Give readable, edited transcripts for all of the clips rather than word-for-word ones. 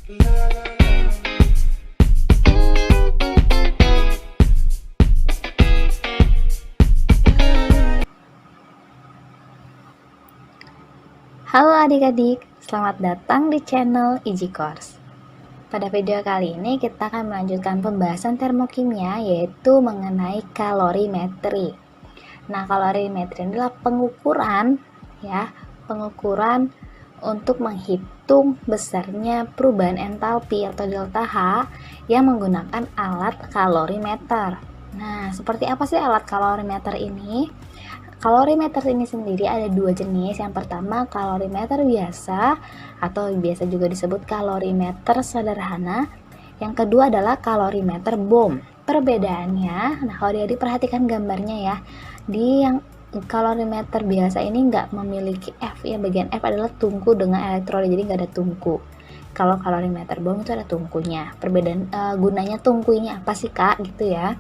Halo adik-adik, selamat datang di channel Easy Course. Pada video kali ini kita akan melanjutkan pembahasan termokimia, yaitu mengenai kalorimetri. Nah, kalorimetri adalah pengukuran untuk menghitung besarnya perubahan entalpi atau delta H yang menggunakan alat kalorimeter. Nah, seperti apa sih alat kalorimeter ini? Kalorimeter ini sendiri ada dua jenis. Yang pertama kalorimeter biasa atau biasa juga disebut kalorimeter sederhana. Yang kedua adalah kalorimeter bom. Perbedaannya, nah kalau diperhatikan gambarnya ya, di yang kalorimeter biasa ini nggak memiliki F ya, bagian F adalah tungku dengan elektrode, jadi nggak ada tungku. Kalau kalorimeter bom itu ada tungkunya. Perbedaan gunanya tungku ini apa sih kak gitu ya?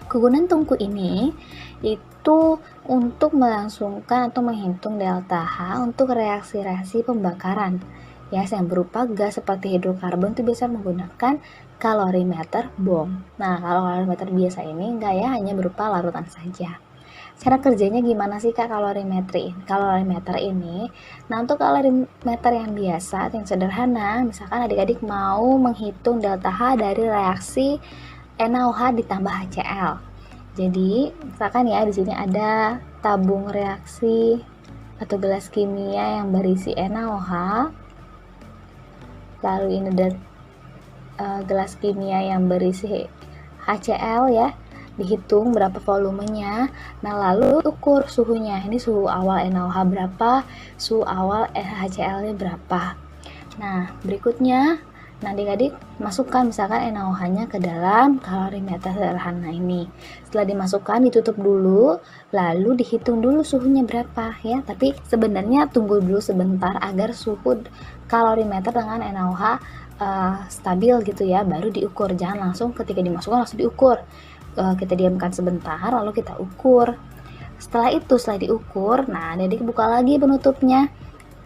Kegunaan tungku ini itu untuk melangsungkan atau menghitung delta H untuk reaksi-reaksi pembakaran ya, yang berupa gas seperti hidrokarbon itu biasa menggunakan kalorimeter bom. Nah, kalau kalorimeter biasa ini enggak ya, hanya berupa larutan saja. Cara kerjanya gimana sih kak kalorimeter ini? Nah, untuk kalorimeter yang biasa, yang sederhana, misalkan adik-adik mau menghitung delta H dari reaksi NaOH ditambah HCl. Jadi, misalkan ya di sini ada tabung reaksi atau gelas kimia yang berisi NaOH. Lalu ini ada gelas kimia yang berisi HCl ya. Dihitung berapa volumenya. Nah, lalu ukur suhunya. Ini suhu awal NaOH berapa, suhu awal HCl-nya berapa. Nah, berikutnya adik-adik masukkan misalkan NaOH-nya ke dalam kalorimeter sederhana ini. Setelah dimasukkan, ditutup dulu, lalu dihitung dulu suhunya berapa ya. Tapi sebenarnya tunggu dulu sebentar agar suhu kalorimeter dengan NaOH stabil gitu ya, baru diukur. Jangan langsung ketika dimasukkan langsung diukur. Kita diamkan sebentar, lalu kita ukur. Setelah diukur, nah adik buka lagi penutupnya.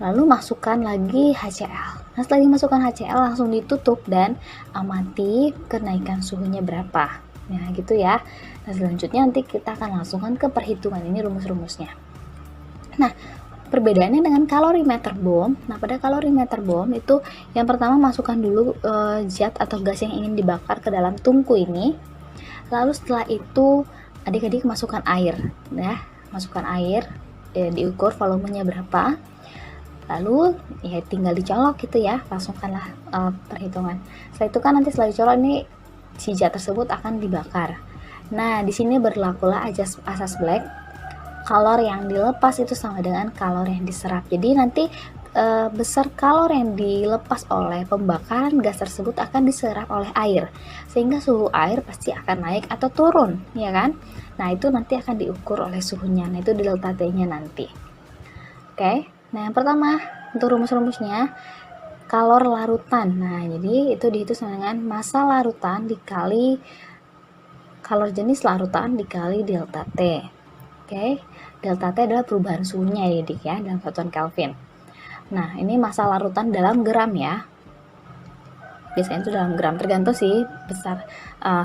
Lalu masukkan lagi HCl. Nah, setelah dimasukkan HCl langsung ditutup dan amati kenaikan suhunya berapa. Nah, gitu ya. Nah, selanjutnya nanti kita akan langsungkan ke perhitungan, ini rumus-rumusnya. Nah, perbedaannya dengan kalorimeter bom. Nah, pada kalorimeter bom itu yang pertama masukkan dulu zat atau gas yang ingin dibakar ke dalam tungku ini. Lalu setelah itu adik-adik masukkan air. Nah, masukkan air, diukur volumenya berapa. Lalu ya tinggal dicolok gitu ya, langsungkanlah perhitungan. Setelah itu kan nanti setelah dicolok ini si zat tersebut akan dibakar. Nah, di sini berlakulah asas Black. Kalor yang dilepas itu sama dengan kalor yang diserap. Jadi nanti besar kalor yang dilepas oleh pembakaran gas tersebut akan diserap oleh air, sehingga suhu air pasti akan naik atau turun, ya kan? Nah, itu nanti akan diukur oleh suhunya. Nah, itu delta T-nya nanti. Oke. Nah, yang pertama untuk rumus-rumusnya kalor larutan. Nah, jadi itu dihitung sama dengan massa larutan dikali kalor jenis larutan dikali delta T. Oke. Delta T adalah perubahan suhunya ya, Dik ya, dalam satuan Kelvin. Nah, ini massa larutan dalam gram ya. Biasanya itu dalam gram, tergantung sih besar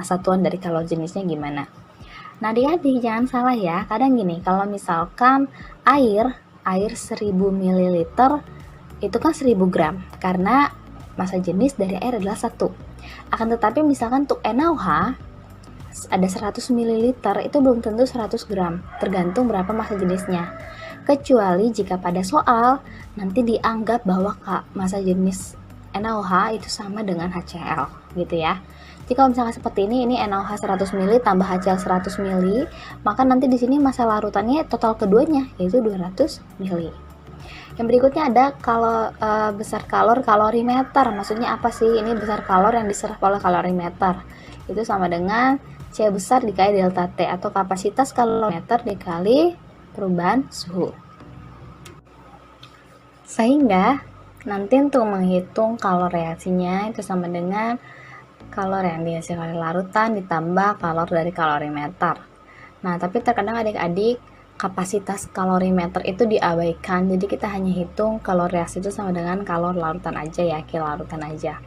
satuan dari kalor jenisnya gimana. Nah, adik-adik jangan salah ya. Kadang gini, kalau misalkan air 1000 ml itu kan 1000 gram karena massa jenis dari air adalah 1. Akan tetapi misalkan untuk NaOH ada 100 ml itu belum tentu 100 gram, tergantung berapa massa jenisnya. Kecuali jika pada soal nanti dianggap bahwa massa jenis NaOH itu sama dengan HCl gitu ya. Jadi kalau misalkan seperti ini NaOH 100 ml tambah HCl 100 ml, maka nanti di sini massa larutannya total keduanya yaitu 200 ml. Yang berikutnya ada kalau besar kalorimeter. Maksudnya apa sih? Ini besar kalor yang diserap oleh kalorimeter. Itu sama dengan C besar dikali delta T atau kapasitas kalorimeter dikali perubahan suhu. Sehingga nanti untuk menghitung kalor reaksinya itu sama dengan kalor yang dihasilkan oleh larutan ditambah kalor dari kalorimeter. Nah, tapi terkadang adik-adik kapasitas kalorimeter itu diabaikan. Jadi kita hanya hitung kalori reaksi itu sama dengan kalori larutan aja ya, larutan aja.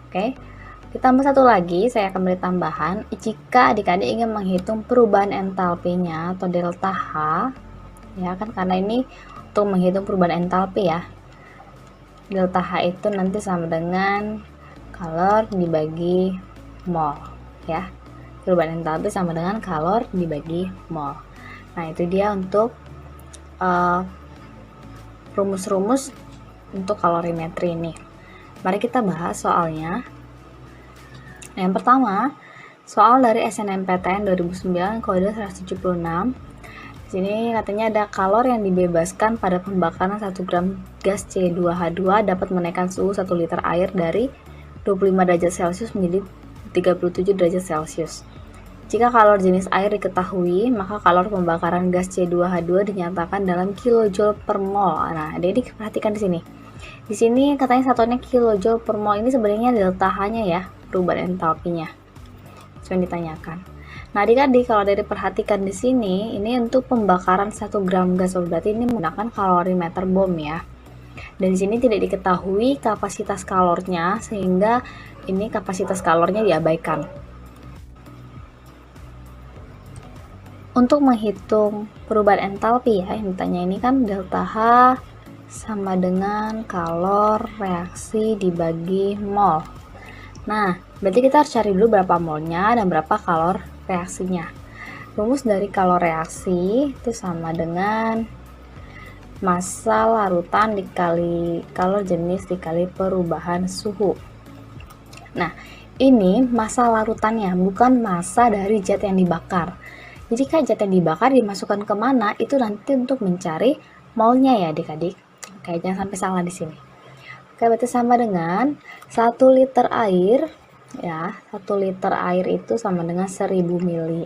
Oke. Ditambah satu lagi, saya akan beri tambahan, jika adik-adik ingin menghitung perubahan entalpinya atau delta H, ya kan, karena ini untuk menghitung perubahan entalpi ya. Delta H itu nanti sama dengan kalor dibagi mol, ya. Perubahan entalpi sama dengan kalor dibagi mol. Nah, itu dia untuk rumus-rumus untuk kalorimetri ini. Mari kita bahas soalnya. Nah, yang pertama, soal dari SNMPTN 2009 kode 176. Di sini katanya ada kalor yang dibebaskan pada pembakaran 1 gram gas C2H2 dapat menaikkan suhu 1 liter air dari 25 derajat Celcius menjadi 37 derajat Celcius. Jika kalor jenis air diketahui, maka kalor pembakaran gas C2H2 dinyatakan dalam kilojoule per mol. Nah, jadi perhatikan di sini. Di sini katanya satuannya kilojoule per mol, ini sebenarnya delta H-nya ya, perubahan entalpinya. Itu yang ditanyakan. Nah, adik-adik kalau dari perhatikan di sini, ini untuk pembakaran 1 gram gas, berarti ini menggunakan kalorimeter bom ya. Dan di sini tidak diketahui kapasitas kalornya, sehingga ini kapasitas kalornya diabaikan. Untuk menghitung perubahan entalpi ya, yang ditanya ini kan delta H sama dengan kalor reaksi dibagi mol. Nah, berarti kita harus cari dulu berapa molnya dan berapa kalor reaksinya. Rumus dari kalor reaksi itu sama dengan massa larutan dikali kalor jenis dikali perubahan suhu. Nah, ini massa larutannya, bukan massa dari zat yang dibakar. Jadi jika zat yang dibakar dimasukkan kemana, itu nanti untuk mencari molnya ya adik-adik. Oke, jangan sampai salah di sini. Oke, berarti sama dengan 1 liter air ya. 1 liter air itu sama dengan 1000 mili.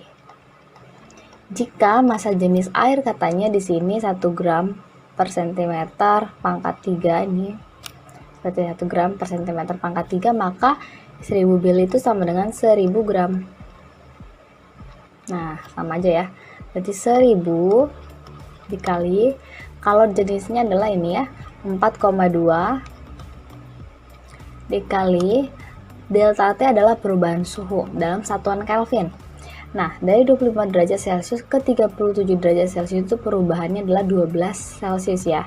Jika massa jenis air katanya di sini 1 gram per centimeter pangkat 3 ini. Berarti 1 gram per centimeter pangkat 3, maka 1000 mili itu sama dengan 1000 gram. Nah, sama aja ya. Berarti 1000 dikali, kalau jenisnya adalah ini ya, 4,2 dikali delta T adalah perubahan suhu dalam satuan Kelvin. Nah, dari 25 derajat Celcius ke 37 derajat Celcius itu perubahannya adalah 12 Celcius ya.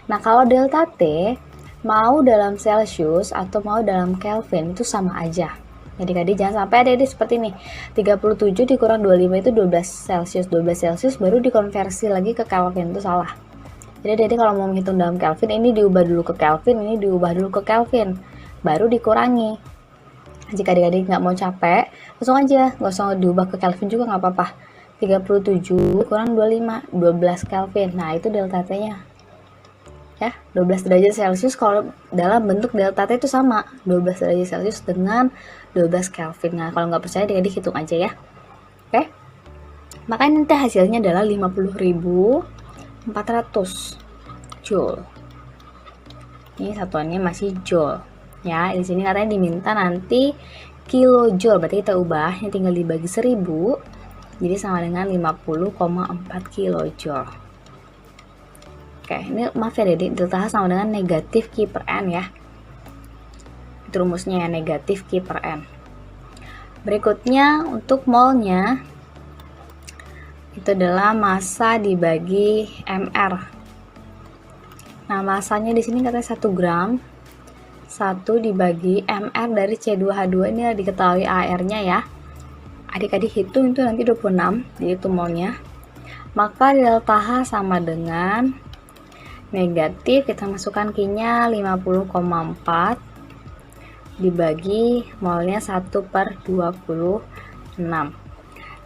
Nah, kalau delta T mau dalam Celcius atau mau dalam Kelvin itu sama aja. Jadi jangan sampai ada seperti ini. 37 dikurang 25 itu 12 Celcius. 12 Celcius baru dikonversi lagi ke Kelvin, itu salah. Jadi kalau mau menghitung dalam Kelvin, ini diubah dulu ke Kelvin, ini diubah dulu ke Kelvin, baru dikurangi. Jika adik-adik nggak mau capek, langsung aja, nggak usah diubah ke Kelvin juga nggak apa-apa. 37 kurang 25, 12 Kelvin. Nah, itu delta T-nya. Ya, 12 derajat Celcius kalau dalam bentuk delta T itu sama. 12 derajat Celcius dengan 12 Kelvin. Nah, kalau nggak percaya, adik-adik hitung aja ya. Oke? Makanya nanti hasilnya adalah 50.400 Joule. Ini satuannya masih Joule. Ya, di sini katanya diminta nanti kilojoule, berarti kita ubah, ini tinggal dibagi 1000, jadi sama dengan 50,4 kilojoule. Oke, ini maaf ya Dede, delta H sama dengan negatif Q per N ya. Itu rumusnya ya, negatif Q per N. Berikutnya untuk molnya, itu adalah massa dibagi MR. Nah, massanya di sini katanya 1 gram. 1 dibagi MR dari C2H2, ini diketahui AR-nya ya. Adik-adik hitung itu nanti 26, jadi itu molnya. Maka delta H sama dengan negatif, kita masukkan Q-nya 50,4 dibagi molnya 1/26.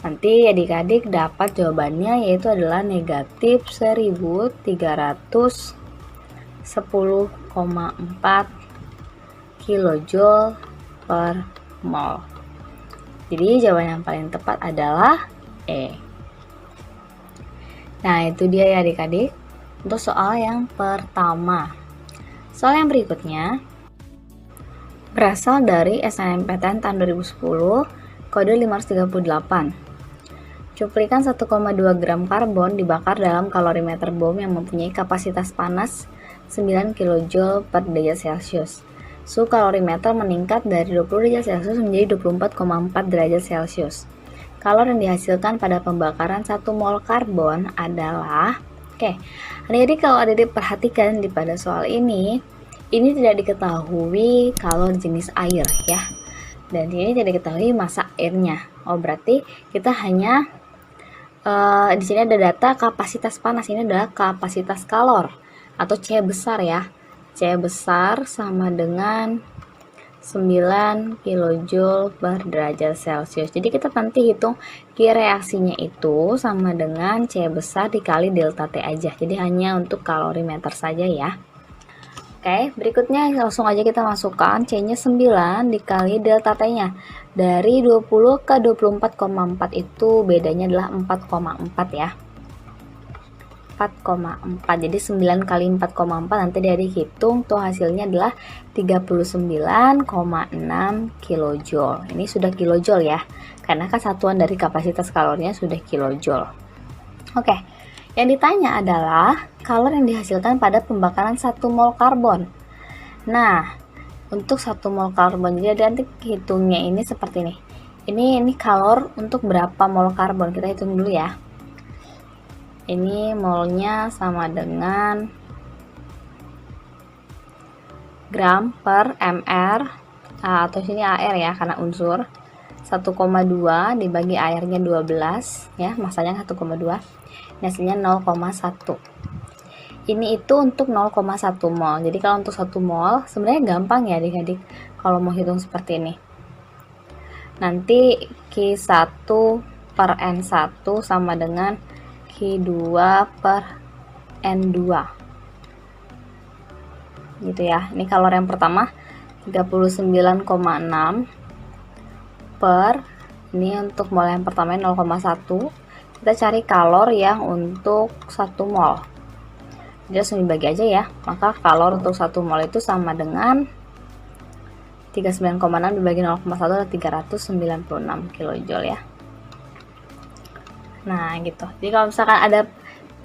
Nanti adik-adik dapat jawabannya, yaitu adalah negatif 1310,4 kilojoule per mol. Jadi jawaban yang paling tepat adalah E. Nah, itu dia ya adik-adik untuk soal yang pertama. Soal yang berikutnya berasal dari SNMPTN tahun 2010 kode 538. Cuplikan 1,2 gram karbon dibakar dalam kalorimeter bom yang mempunyai kapasitas panas 9 kJ per derajat Celcius. Suhu kalorimeter meningkat dari 20 derajat Celcius menjadi 24,4 derajat Celcius. Kalor yang dihasilkan pada pembakaran 1 mol karbon adalah adik-adik, kalau adik-adik perhatikan pada soal ini tidak diketahui kalor jenis air ya. Dan ini tidak diketahui massa airnya. Oh, berarti kita hanya di sini ada data kapasitas panas, ini adalah kapasitas kalor atau C besar ya. C besar sama dengan 9 kJ per derajat Celcius. Jadi kita nanti hitung Q reaksinya itu sama dengan C besar dikali delta T aja. Jadi hanya untuk kalorimeter saja ya. Oke, berikutnya langsung aja kita masukkan C-nya 9 dikali delta T-nya. Dari 20 ke 24,4 itu bedanya adalah 4,4 ya. 4,4. Jadi 9 kali 4,4 nanti dari hitung tuh hasilnya adalah 39,6 kJ. Ini sudah kilojoule ya. Karena kan satuan dari kapasitas kalorinya sudah kilojoule. Oke. Yang ditanya adalah kalor yang dihasilkan pada pembakaran 1 mol karbon. Nah, untuk 1 mol karbon, jadi nanti hitungnya ini seperti ini. Ini kalor untuk berapa mol karbon? Kita hitung dulu ya. Ini molnya sama dengan gram per mr, atau sini AR ya karena unsur. 1,2 dibagi airnya 12 ya, masanya 1,2. Hasilnya 0,1. Ini itu untuk 0,1 mol. Jadi kalau untuk 1 mol sebenarnya gampang ya adik-adik kalau mau hitung seperti ini. Nanti Q1 per N1 sama dengan Q2 per N2 gitu ya. Ini kalor yang pertama 39,6 per, ini untuk mol yang pertama 0,1. Kita cari kalor yang untuk 1 mol. Jadi langsung dibagi aja ya. Maka kalor untuk 1 mol itu sama dengan 39,6 dibagi 0,1 adalah 396 kJ ya. Nah, gitu. Jadi kalau misalkan ada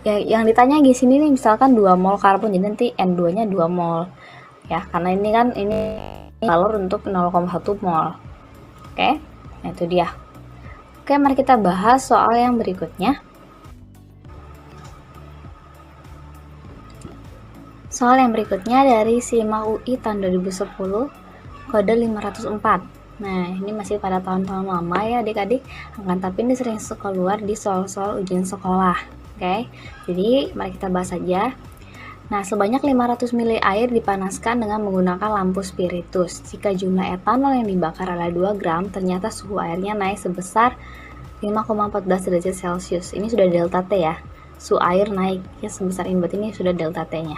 yang ditanya di sini nih, misalkan 2 mol karbon, jadi nanti N2-nya 2 mol. Ya, karena ini kan ini kalor untuk 0,1 mol. Oke. Nah, itu dia. Oke, mari kita bahas soal yang berikutnya. Soal yang berikutnya dari SIMA UI tahun 2010, kode 504. Nah, ini masih pada tahun-tahun lama ya adik-adik, tapi ini sering keluar di soal-soal ujian sekolah. Oke, jadi mari kita bahas saja. Nah, sebanyak 500 ml air dipanaskan dengan menggunakan lampu spiritus. Jika jumlah etanol yang dibakar adalah 2 gram, ternyata suhu airnya naik sebesar 5,14 derajat Celcius. Ini sudah delta T ya. Suhu air naik ya sebesar ini, berarti ini sudah delta T-nya.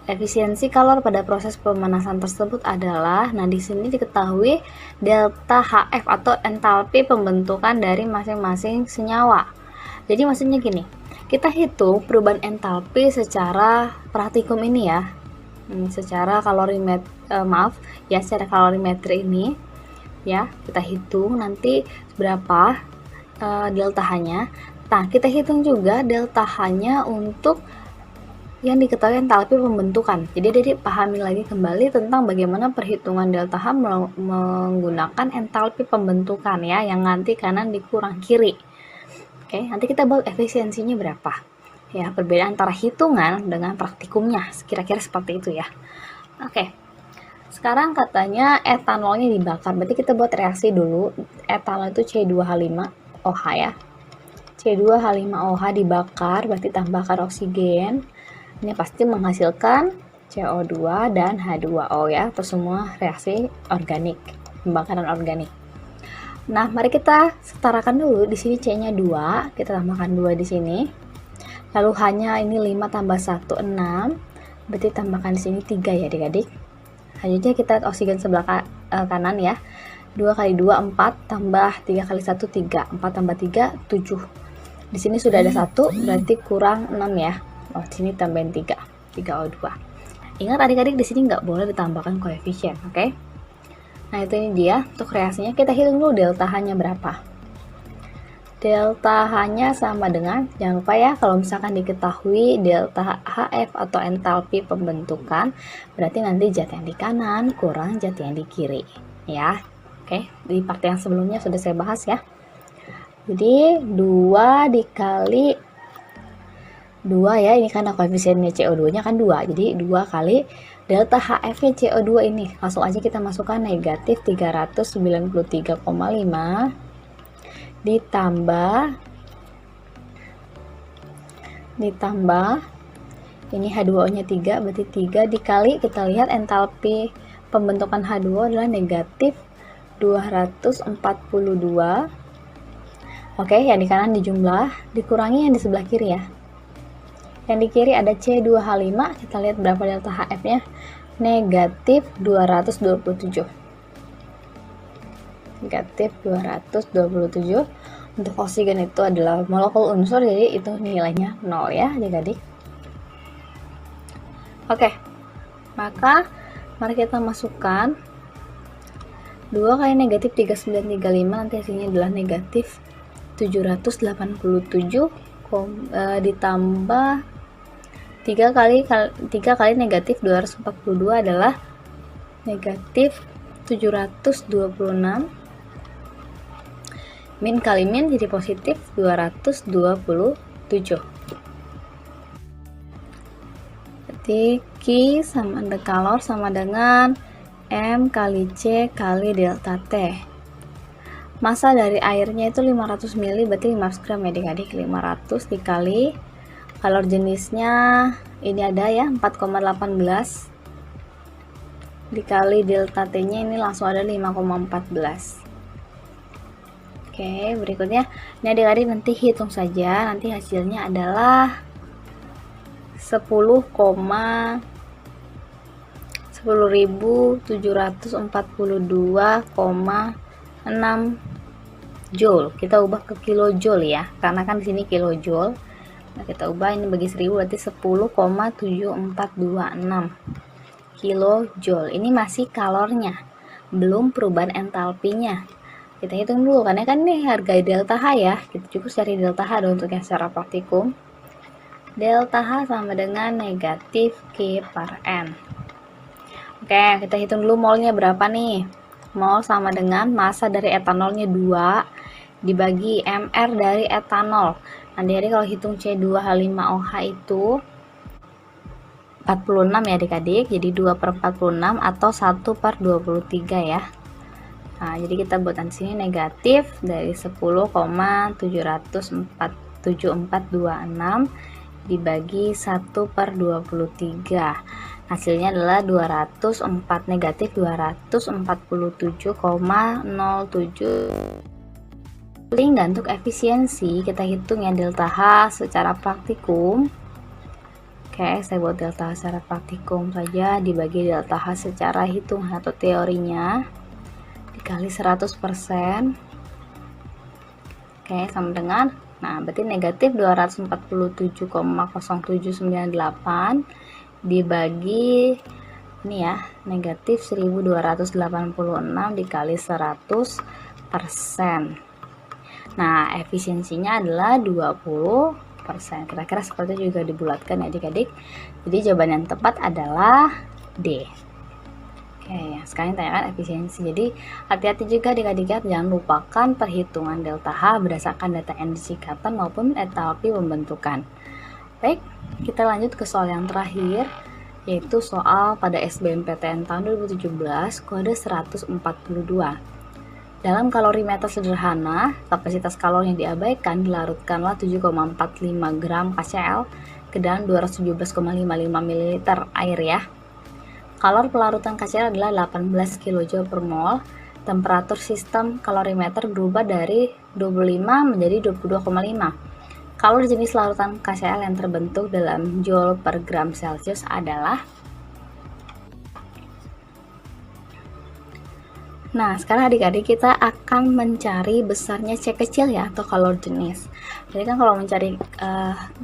Efisiensi kalor pada proses pemanasan tersebut adalah, nah di sini diketahui delta HF atau entalpi pembentukan dari masing-masing senyawa. Jadi maksudnya gini, kita hitung perubahan entalpi secara praktikum ini ya, secara secara kalorimetri ini ya, kita hitung nanti berapa delta H-nya. Nah, kita hitung juga delta H-nya untuk yang diketahui entalpi pembentukan. Jadi adik pahami lagi kembali tentang bagaimana perhitungan delta H menggunakan entalpi pembentukan ya, yang nanti kanan dikurang kiri. Oke, nanti kita buat efisiensinya berapa. Ya, perbedaan antara hitungan dengan praktikumnya, kira-kira seperti itu ya. Oke. Sekarang katanya etanolnya dibakar. Berarti kita buat reaksi dulu. Etanol itu C2H5OH ya. C2H5OH dibakar, berarti tambahkan oksigen. Ini pasti menghasilkan CO2 dan H2O ya, atau semua reaksi organik, pembakaran organik. Nah, mari kita setarakan dulu. Di sini C-nya 2, kita tambahkan 2 di sini. Lalu H-nya ini 5 tambah 1 6. Berarti tambahkan di sini 3 ya Adik-adik. Selanjutnya kita oksigen sebelah kanan ya. 2 kali 2 4 tambah 3 kali 1 3. 4 tambah 3 7. Di sini sudah ada 1, berarti kurang 6 ya. Oh, di sini tambahin 3O2. Ingat adik-adik di sini nggak boleh ditambahkan koefisien, oke? Nah, itu ini dia untuk reaksinya. Kita hitung dulu delta H-nya berapa. delta H-nya sama dengan, jangan lupa ya, kalau misalkan diketahui delta HF atau entalpi pembentukan, berarti nanti zat yang di kanan kurang zat yang di kiri, ya. Oke, di part yang sebelumnya sudah saya bahas ya. Jadi 2 dikali 2 ya, ini karena koefisiennya CO2 nya kan 2, jadi 2 kali delta HF nya CO2 ini, langsung aja kita masukkan negatif 393,5 ditambah ini H2O nya 3, berarti 3 dikali, kita lihat entalpi pembentukan H2O adalah negatif 242. Oke, yang di kanan dijumlah, dikurangi yang di sebelah kiri ya. Yang di kiri ada C2H5, kita lihat berapa delta HF-nya, negatif 227. Negatif 227. Untuk oksigen itu adalah molekul unsur, jadi itu nilainya 0 ya adik-adik. Oke, maka mari kita masukkan 2 kali negatif 3935, nanti hasilnya adalah negatif 787 ditambah 3 kali negatif 242 adalah negatif 726, min kali min jadi positif 227. Berarti Q sama kalor sama dengan M kali C kali delta T. Massa dari airnya itu 500 ml, berarti 500 gram ya adik-adik. 500 dikali kalor jenisnya ini ada ya 4,18 dikali delta T nya ini langsung ada 5,14. Oke, berikutnya ini adik-adik nanti hitung saja, nanti hasilnya adalah 10.742,6 joule. Kita ubah ke kilojoule ya, karena kan di sini kilojoule. Nah, kita ubah ini bagi 1000 berarti 10,7426 kilojoule. Ini masih kalornya, belum perubahan entalpinya. Kita hitung dulu, karena kan ini harga delta H ya, kita cukup cari delta H untuk yang secara praktikum. Delta H sama dengan negatif Q per N. Oke, kita hitung dulu molnya berapa nih. Mol sama dengan massa dari etanolnya 2 dibagi mR dari etanol. Nanti kalau hitung C2H5OH itu 46 ya adik-adik, jadi 2/46 atau 1/23 ya. Nah, jadi kita buatan sini negatif dari 10,7426 dibagi 1/23. Hasilnya adalah 204, negatif 247,07. Dan untuk efisiensi kita hitung ya delta H secara praktikum. Oke, saya buat delta H secara praktikum saja dibagi delta H secara hitung atau teorinya dikali 100%. Oke, sama dengan, nah berarti negatif 247,0798 dibagi ini ya, negatif 1286 dikali 100%. Nah, efisiensinya adalah 20%. Kira-kira seperti itu juga dibulatkan ya adik-adik. Jadi jawaban yang tepat adalah D. Oke, sekarang tanyakan efisiensi. Jadi hati-hati juga adik-adik, jangan lupakan perhitungan delta H berdasarkan data energi ikatan maupun entalpi pembentukan. Baik, kita lanjut ke soal yang terakhir, yaitu soal pada SBMPTN tahun 2017 kode 142. Dalam kalorimeter sederhana, kapasitas kalori yang diabaikan dilarutkanlah 7,45 gram KCl ke dalam 217,55 ml air ya. Kalor pelarutan KCl adalah 18 kJ per mol. Temperatur sistem kalorimeter berubah dari 25 menjadi 22,5. Kalor jenis larutan KCl yang terbentuk dalam joule per gram Celcius adalah. Nah, sekarang adik-adik kita akan mencari besarnya C kecil ya, atau kalor jenis. Jadi kan kalau mencari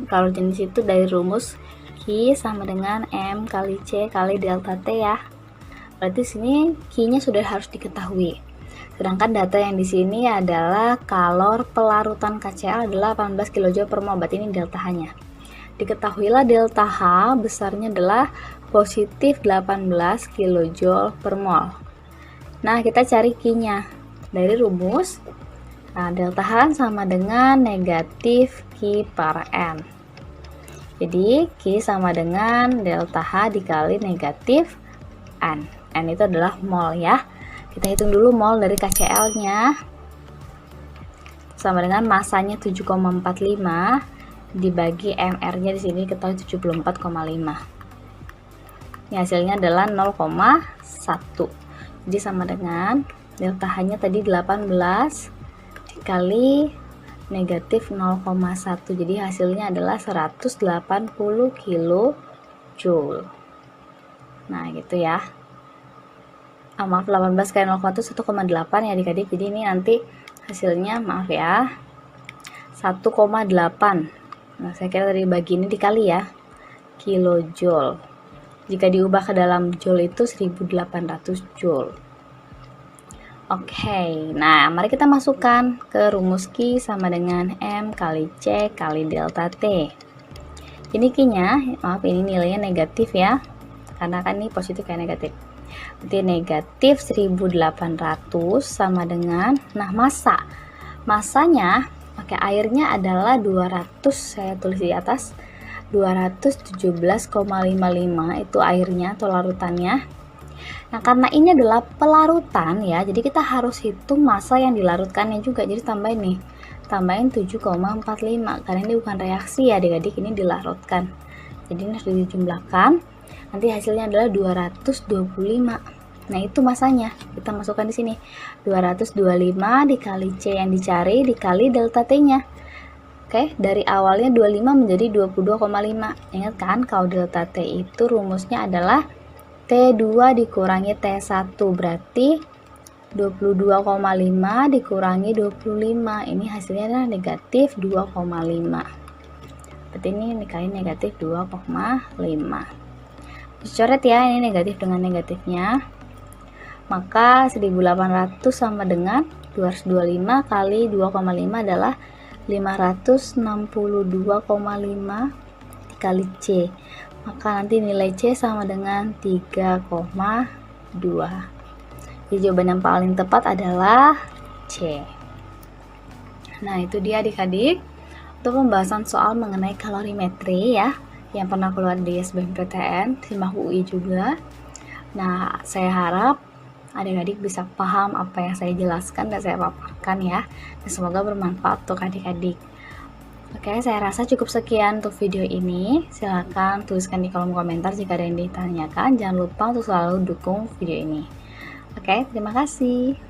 kalor jenis itu dari rumus Q sama dengan M kali C kali delta T ya. Berarti sini Q-nya sudah harus diketahui. Sedangkan data yang di sini adalah kalor pelarutan KCl adalah 18 kJ per mol, berarti ini delta H-nya. Diketahuilah delta H besarnya adalah positif 18 kJ per mol. Nah, kita cari Q-nya dari rumus. Nah, delta H sama dengan negatif Q per N. Jadi, Q sama dengan delta H dikali negatif N. N itu adalah mol ya. Kita hitung dulu mol dari KCl-nya. Sama dengan masanya 7,45 dibagi MR-nya di sini kita 74,5. Ini hasilnya adalah 0,1. Jadi sama dengan delta H-nya tadi 18 dikali negatif 0,1. Jadi hasilnya adalah 180 kJ. Nah, gitu ya. Maaf, 18 kali 0,1 1,8 ya adik-adik. Jadi ini nanti hasilnya, maaf ya, 1,8. Nah, saya kira dari bagi ini dikali ya, kilojoule. Jika diubah ke dalam joule itu 1800 joule. Oke, nah mari kita masukkan ke rumus Q sama dengan M kali C kali delta T. Ini Q-nya, maaf ini nilainya negatif ya, karena kan ini positif kayak negatif. Berarti negatif 1800 sama dengan, nah masanya pakai airnya adalah 200, saya tulis di atas 217,55 itu airnya atau larutannya. Nah, karena ini adalah pelarutan ya, jadi kita harus hitung massa yang dilarutkannya juga. Jadi tambahin 7,45 karena ini bukan reaksi ya adik-adik, ini dilarutkan. Jadi ini harus dijumlahkan. Nanti hasilnya adalah 225. Nah, itu massanya. Kita masukkan di sini. 225 dikali C yang dicari dikali delta T-nya. Oke, dari awalnya 25 menjadi 22,5. Ingat kan kalau delta T itu rumusnya adalah T2 dikurangi T1, berarti 22,5 dikurangi 25. Ini hasilnya adalah negatif 2,5. Berarti ini dikali negatif 2,5. Dicoret ya, ini negatif dengan negatifnya. Maka 1800 sama dengan 225 kali 2,5 adalah 562,5 dikali C. Maka nanti nilai C sama dengan 3,2. Jadi jawaban yang paling tepat adalah C. Nah, itu dia adik-adik untuk pembahasan soal mengenai kalorimetri ya, yang pernah keluar di SBMPTN, simak UI juga. Nah, saya harap adik-adik bisa paham apa yang saya jelaskan dan saya paparkan ya, dan semoga bermanfaat untuk adik-adik. Oke, saya rasa cukup sekian untuk video ini. Silahkan tuliskan di kolom komentar jika ada yang ditanyakan. Jangan lupa untuk selalu dukung video ini. Oke, terima kasih.